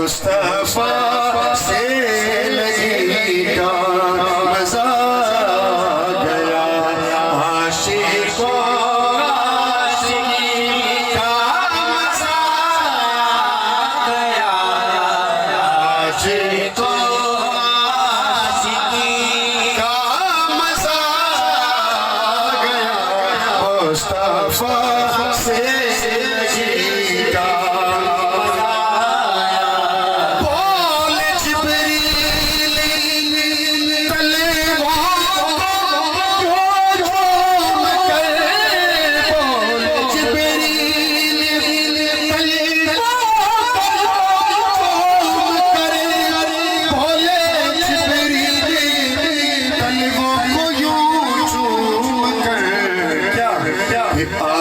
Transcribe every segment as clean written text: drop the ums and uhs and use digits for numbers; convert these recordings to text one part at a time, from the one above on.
मुस्तफा से लगेगा मजा गया आशिकों का मजा गया आशिकों का मजा गया मुस्तफा से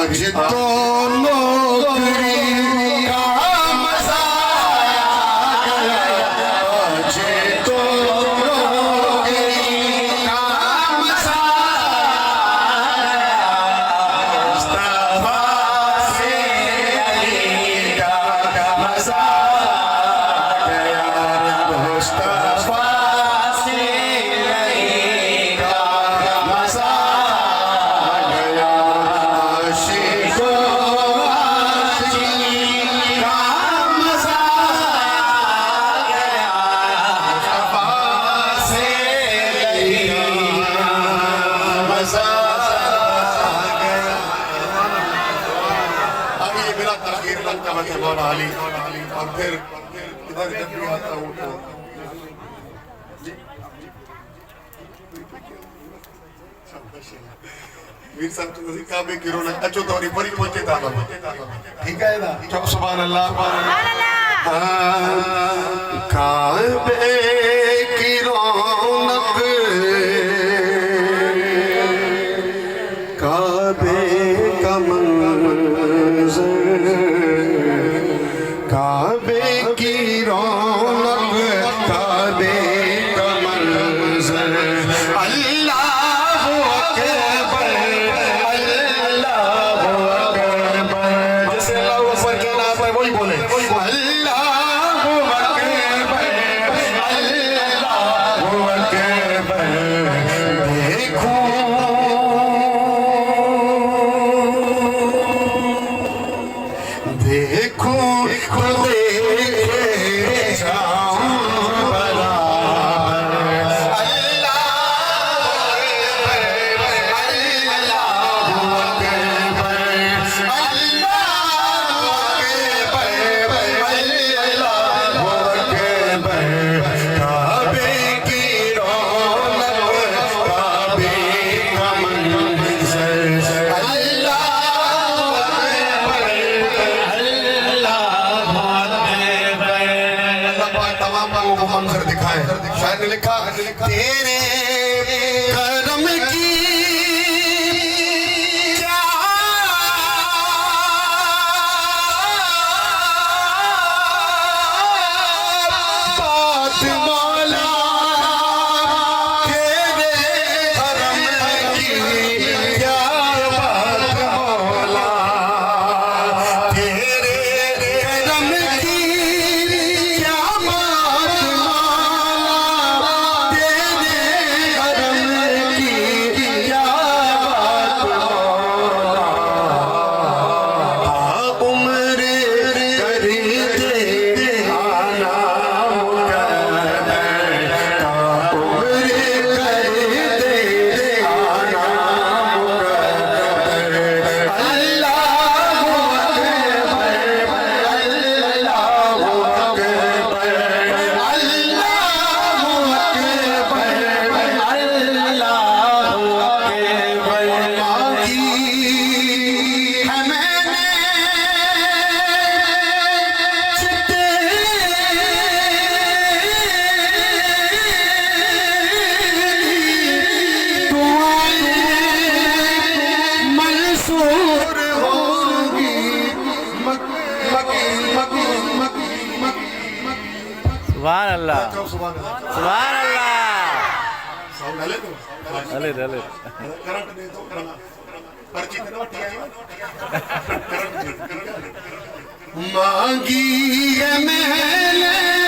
आज तो नौकरी का मजा गया आज तो नौकरी का मजा मुस्तफा से लगेगा मजा गया मुस्तफा से लगेगा मजा अली और फिर इधर जब भी आता हूँ तो वीर साहब तो काबे की रौनक अच्छो तौरी परी पहुंचे था ठीक है ना चुप सुभान अल्लाह काबे की रौनक काबे का मंजर काबे की रौनक काबे का मंजर अल्लाहु अकबर अल्लाहु अकबर जैसे अल्लाहु अकबर के नाम पर वही बोले अल्लाहु अकबर अल्लाहु अकबर देखो मंजर दिखाए शायद ने लिखा तेरे करम की क्या बात मौला तेरे करम की क्या बात मौला तेरे करम की क्या बात सुभान अल्लाह सुभान अल्लाह अले अले करंट दे दो पर्ची दे दो मांगी है मैंने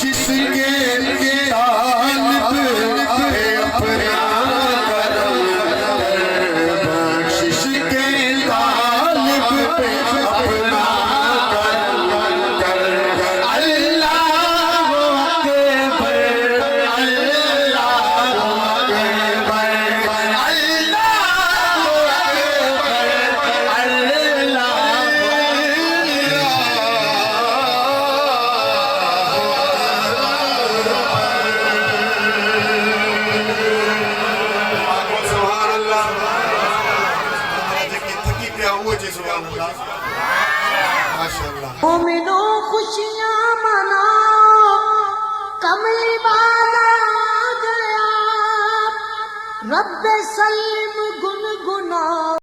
बख्शिश के तालिब है अपना करम कर, बख्शिश के तालिब पे अपना करम कर। अल्लाह अकबर, अल्लाह अकबर, मोमिनो खुशियाँ मनाओ, कमली वाला आ गया, रब्बे सल्ली